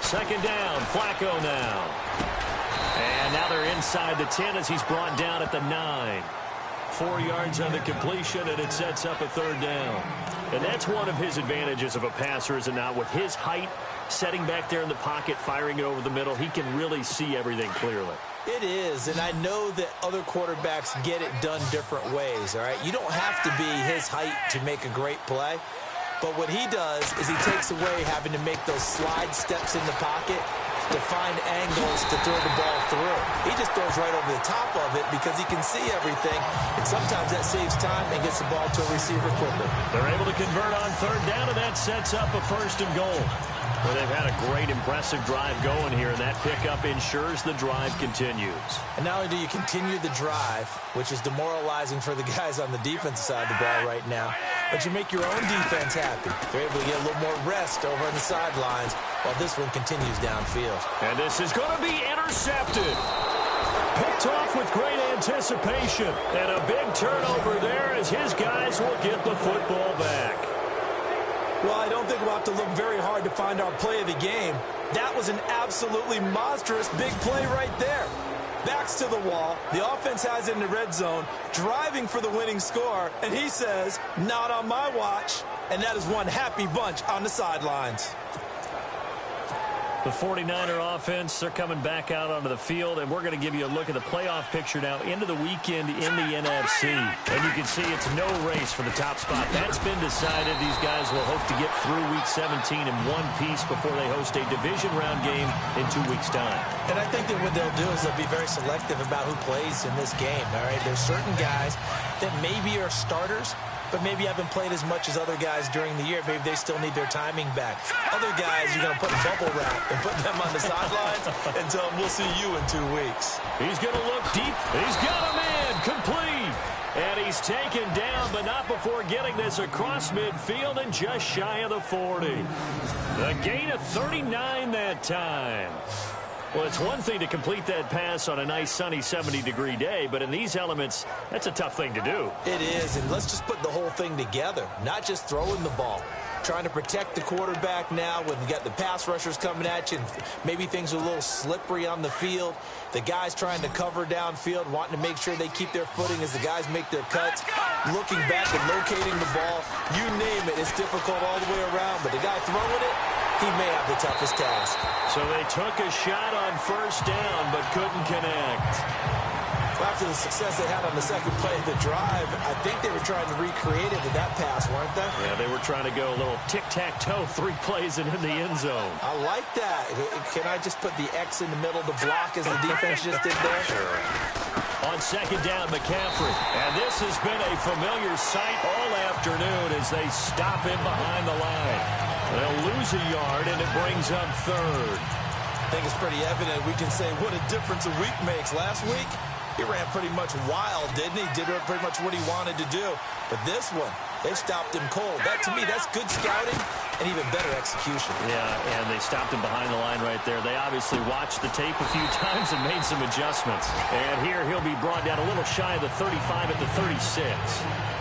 Second down, Flacco now. And now they're inside the 10 as he's brought down at the 9. 4 yards on the completion, and it sets up a 3rd down. And that's one of his advantages of a passer, is it not? With his height, setting back there in the pocket, firing it over the middle, he can really see everything clearly. It is, and I know that other quarterbacks get it done different ways, all right? You don't have to be his height to make a great play. But what he does is he takes away having to make those slide steps in the pocket to find angles to throw the ball through. He just throws right over the top of it because he can see everything, and sometimes that saves time and gets the ball to a receiver quicker. They're able to convert on 3rd down, and that sets up a 1st and goal. Well, they've had a great, impressive drive going here, and that pickup ensures the drive continues. And not only do you continue the drive, which is demoralizing for the guys on the defensive side of the ball right now, but you make your own defense happy. They're able to get a little more rest over on the sidelines while this one continues downfield. And this is going to be intercepted. Picked off with great anticipation. And a big turnover there as his guys will get the football back. Well, I don't think we'll have to look very hard to find our play of the game. That was an absolutely monstrous big play right there. Backs to the wall. The offense has it in the red zone, driving for the winning score, and he says, not on my watch. And that is one happy bunch on the sidelines. The 49er offense, they're coming back out onto the field, and we're going to give you a look at the playoff picture now into the weekend in the NFC. And you can see it's no race for the top spot. That's been decided. These guys will hope to get through Week 17 in one piece before they host a division round game in 2 weeks' time. And I think that what they'll do is they'll be very selective about who plays in this game, all right? There's certain guys that maybe are starters, but maybe haven't played as much as other guys during the year. Maybe they still need their timing back. Other guys, you're going to put in bubble wrap and put them on the sidelines and tell them, we'll see you in 2 weeks. He's going to look deep. He's got a man complete. And he's taken down, but not before getting this across midfield and just shy of the 40. A gain of 39 that time. Well, it's one thing to complete that pass on a nice sunny 70-degree day, but in these elements, that's a tough thing to do. It is, and let's just put the whole thing together, not just throwing the ball. Trying to protect the quarterback now when you got the pass rushers coming at you, and maybe things are a little slippery on the field. The guys trying to cover downfield, wanting to make sure they keep their footing as the guys make their cuts. Looking back and locating the ball, you name it, it's difficult all the way around, but the guy throwing it, he may have the toughest task. So they took a shot on first down, but couldn't connect. After the success they had on the second play of the drive, I think they were trying to recreate it with that pass, weren't they? Yeah, they were trying to go a little tic-tac-toe, 3 plays and in the end zone. I like that. Can I just put the X in the middle to block as the defense just did there? Sure. On second down, McCaffrey. And this has been a familiar sight all afternoon as they stop him behind the line. They'll lose a yard, and it brings up 3rd. I think it's pretty evident we can say what a difference a week makes. Last week, he ran pretty much wild, didn't he? Did pretty much what he wanted to do. But this one, They stopped him cold. That, to me, that's good scouting and even better execution. Yeah, and they stopped him behind the line right there. They obviously watched the tape a few times and made some adjustments. And here he'll be brought down a little shy of the 35 at the 36.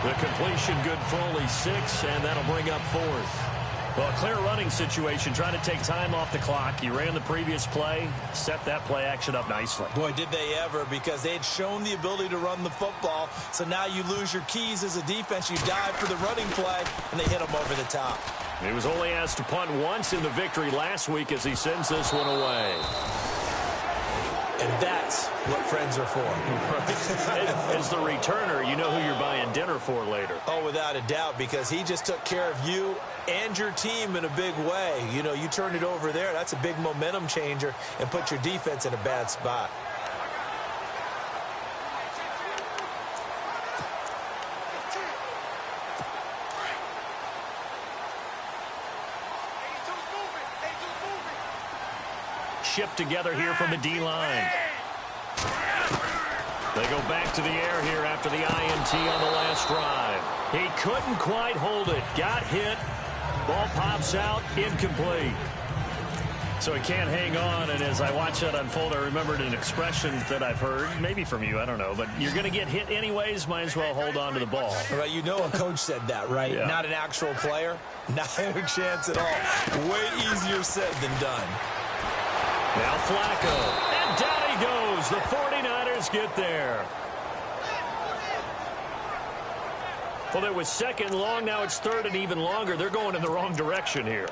The completion good for only 6, and that'll bring up 4th. Well, a clear running situation, trying to take time off the clock. He ran the previous play, set that play action up nicely. Boy, did they ever, because they had shown the ability to run the football. So now you lose your keys as a defense. You dive for the running play, and they hit him over the top. He was only asked to punt once in the victory last week as he sends this one away. And that's what friends are for. As the returner, you know who you're buying dinner for later. Oh, without a doubt, because he just took care of you and your team in a big way. You know, you turned it over there. That's a big momentum changer and put your defense in a bad spot. Shift together here from the D-line. They go back to the air here after the INT on the last drive. He couldn't quite hold it. Got hit. Ball pops out. Incomplete. So he can't hang on, and as I watch that unfold, I remembered an expression that I've heard, maybe from you, I don't know, but you're going to get hit anyways, might as well hold on to the ball. Right, you know a coach said that, right? Yeah. Not an actual player. Not a chance at all. Way easier said than done. Now Flacco. And down he goes. The 49ers get there. Well, it was second and long. Now it's third and even longer. They're going in the wrong direction here.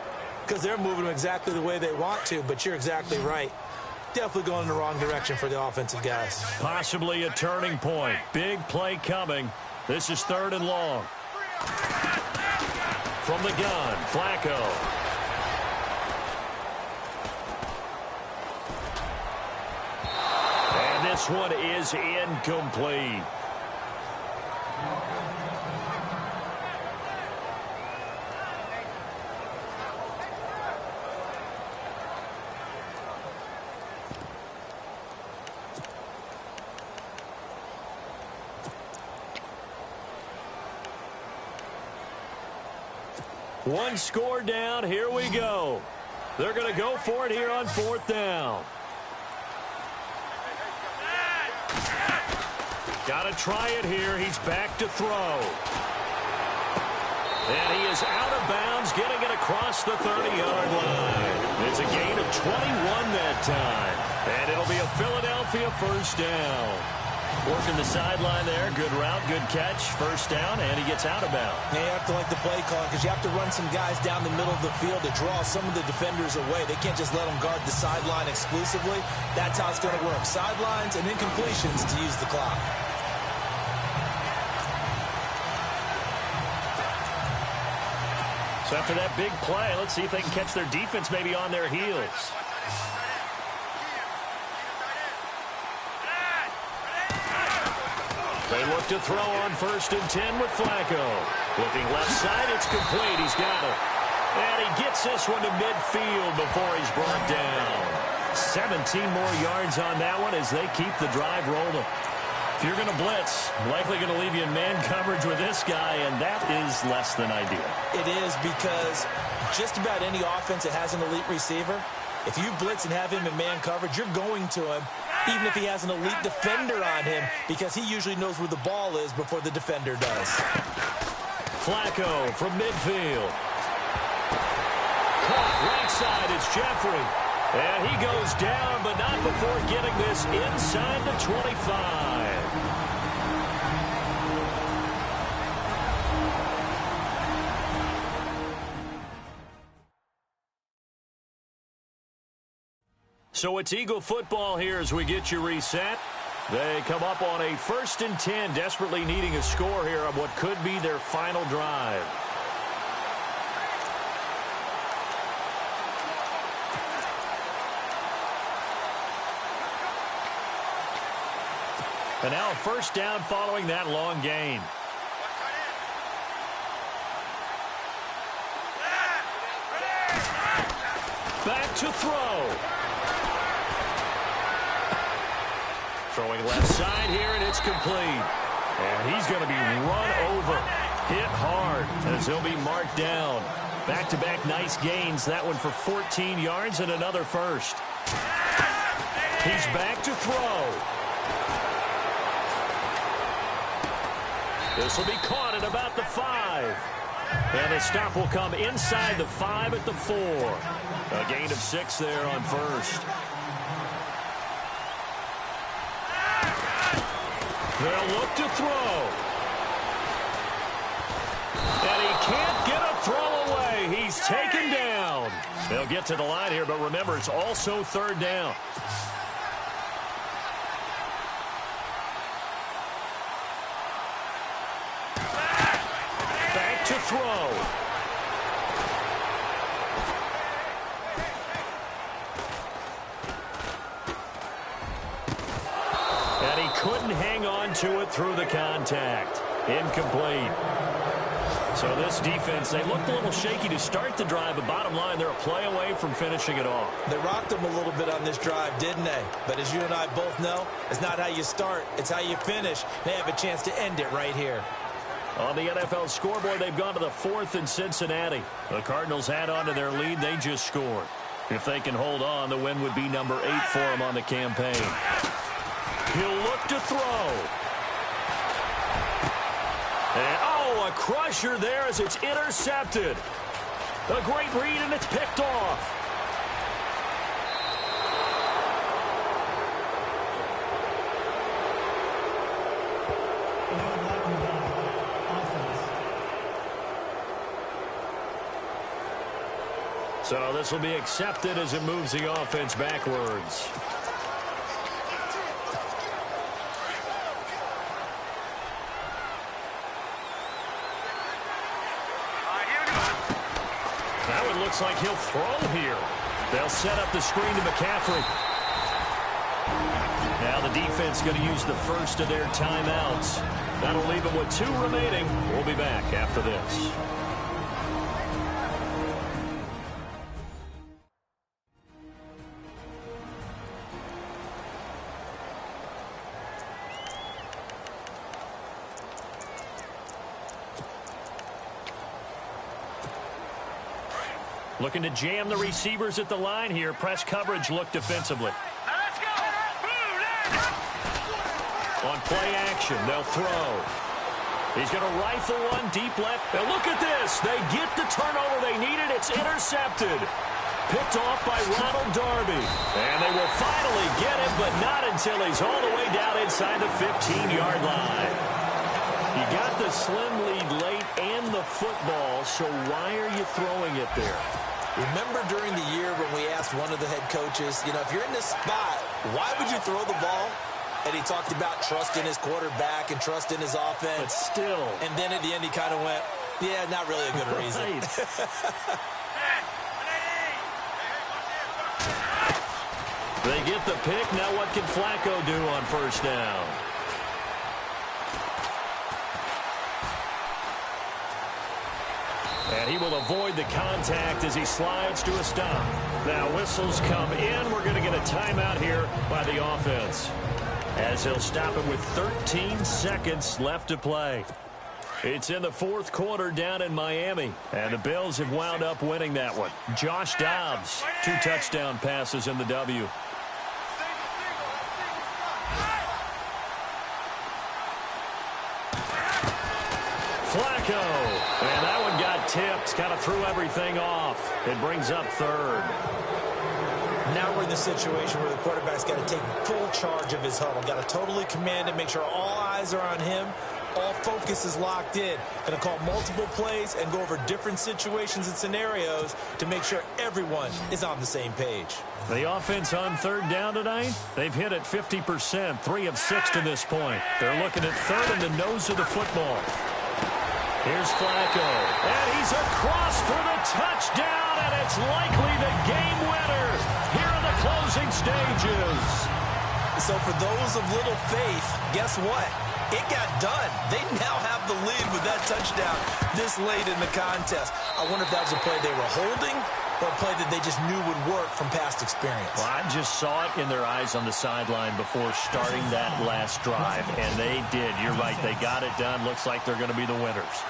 Because they're moving exactly the way they want to, but you're exactly right. Definitely going in the wrong direction for the offensive guys. Possibly a turning point. Big play coming. This is third and long. From the gun, Flacco. This one is incomplete. One score down. Here we go. They're going to go for it here on 4th down. Got to try it here. He's back to throw. And he is out of bounds, getting it across the 30-yard line. It's a gain of 21 that time. And it'll be a Philadelphia first down. Working the sideline there. Good route, good catch. First down, and he gets out of bounds. Now you have to like the play call because you have to run some guys down the middle of the field to draw some of the defenders away. They can't just let them guard the sideline exclusively. That's how it's going to work. Sidelines and incompletions to use the clock. So after that big play, let's see if they can catch their defense maybe on their heels. They look to throw on 1st and 10 with Flacco. Looking left side, it's complete. He's got it. And he gets this one to midfield before he's brought down. 17 more yards on that one as they keep the drive rolling. If you're going to blitz, likely going to leave you in man coverage with this guy, and that is less than ideal. It is because just about any offense that has an elite receiver, if you blitz and have him in man coverage, you're going to him, even if he has an elite defender on him, because he usually knows where the ball is before the defender does. Flacco from midfield. Caught right side, it's Jeffrey. And he goes down, but not before getting this inside the 25. So it's Eagle football here as we get you reset. They come up on a 1st and 10, desperately needing a score here on what could be their final drive. And now a first down following that long gain. Back to throw. Throwing left side here, and it's complete. And he's going to be run over. Hit hard as he'll be marked down. Back-to-back nice gains. That one for 14 yards and another first. He's back to throw. This will be caught at about the 5. And the stop will come inside the 5 at the 4. A gain of 6 there on first. They'll look to throw. And he can't get a throw away. He's taken down. They'll get to the line here, but remember, it's also third down. Back to throw. And he couldn't hang on to it through the contact. Incomplete. So this defense, they looked a little shaky to start the drive, but bottom line, they're a play away from finishing it off. They rocked them a little bit on this drive, didn't they? But as you and I both know, it's not how you start, it's how you finish. They have a chance to end it right here. On the NFL scoreboard, they've gone to the 4th in Cincinnati. The Cardinals had on to their lead. They just scored. If they can hold on, the win would be number 8 for them on the campaign. He'll look to throw. And, oh, a crusher there as it's intercepted. A great read, and it's picked off. So this will be accepted as it moves the offense backwards. That one looks like he'll throw here. They'll set up the screen to McCaffrey. Now the defense going to use the first of their timeouts. That'll leave them with 2 remaining. We'll be back after this. Looking to jam the receivers at the line here. Press coverage look defensively. Let's go! On play action, they'll throw. He's going to rifle one deep left. Now look at this. They get the turnover they needed. It's intercepted. Picked off by Ronald Darby. And they will finally get it, but not until he's all the way down inside the 15-yard line. You got the slim lead late and the football, so why are you throwing it there? Remember during the year when we asked one of the head coaches, you know, if you're in this spot, why would you throw the ball? And he talked about trust in his quarterback and trust in his offense. But still. And then at the end he kind of went, yeah, not really a good reason. They get the pick. Now what can Flacco do on first down? And he will avoid the contact as he slides to a stop. Now whistles come in. We're going to get a timeout here by the offense, as he'll stop it with 13 seconds left to play. It's in the 4th quarter down in Miami, and the Bills have wound up winning that one. Josh Dobbs, 2 touchdown passes in the W. Flacco, and that one got tipped, kind of threw everything off. It brings up 3rd. Now we're in the situation where the quarterback's got to take full charge of his huddle. Got to totally command it, make sure all eyes are on him. All focus is locked in. Going to call multiple plays and go over different situations and scenarios to make sure everyone is on the same page. The offense on 3rd down tonight, they've hit it 50%, 3 of 6 to this point. They're looking at 3rd in the nose of the football. Here's Flacco, and he's across for the touchdown, and it's likely the game winner here in the closing stages. So for those of little faith, guess what? It got done. They now have the lead with that touchdown this late in the contest. I wonder if that was a play they were holding or a play that they just knew would work from past experience. Well, I just saw it in their eyes on the sideline before starting that last drive, and they did. You're right. They got it done. Looks like they're going to be the winners.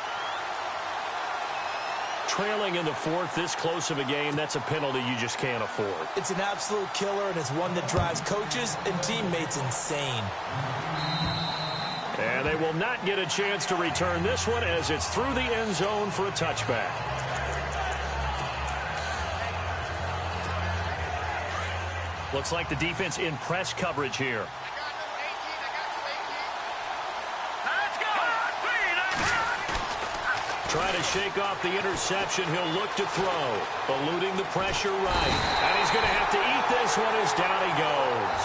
Trailing in the fourth, this close of a game, that's a penalty you just can't afford. It's an absolute killer, and it's one that drives coaches and teammates insane. And they will not get a chance to return this one as it's through the end zone for a touchback. Looks like the defense in press coverage here. Trying to shake off the interception. He'll look to throw. Eluding the pressure right. And he's going to have to eat this one as down he goes.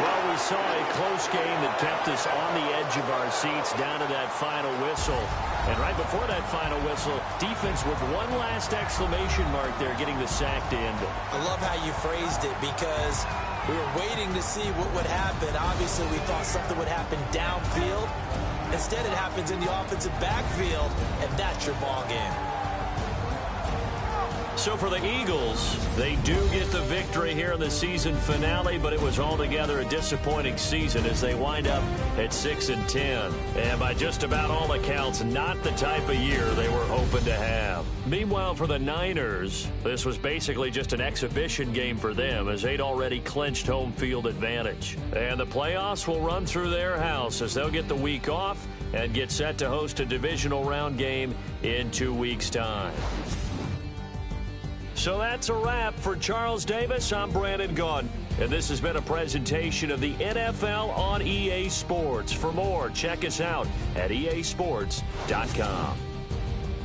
Well, we saw a close game that kept us on the edge of our seats down to that final whistle. And right before that final whistle, defense with one last exclamation mark there, getting the sack to end it. I love how you phrased it because we were waiting to see what would happen. Obviously, we thought something would happen downfield. Instead, it happens in the offensive backfield, and that's your ball game. So for the Eagles, they do get the victory here in the season finale, but it was altogether a disappointing season as they wind up at 6-10. And by just about all accounts, not the type of year they were hoping to have. Meanwhile, for the Niners, this was basically just an exhibition game for them as they'd already clinched home field advantage. And the playoffs will run through their house as they'll get the week off and get set to host a divisional round game in 2 weeks' time. So that's a wrap for Charles Davis. I'm Brandon Gaudin, and this has been a presentation of the NFL on EA Sports. For more, check us out at easports.com.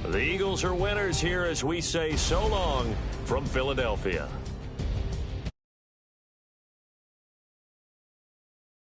The Eagles are winners here as we say so long from Philadelphia.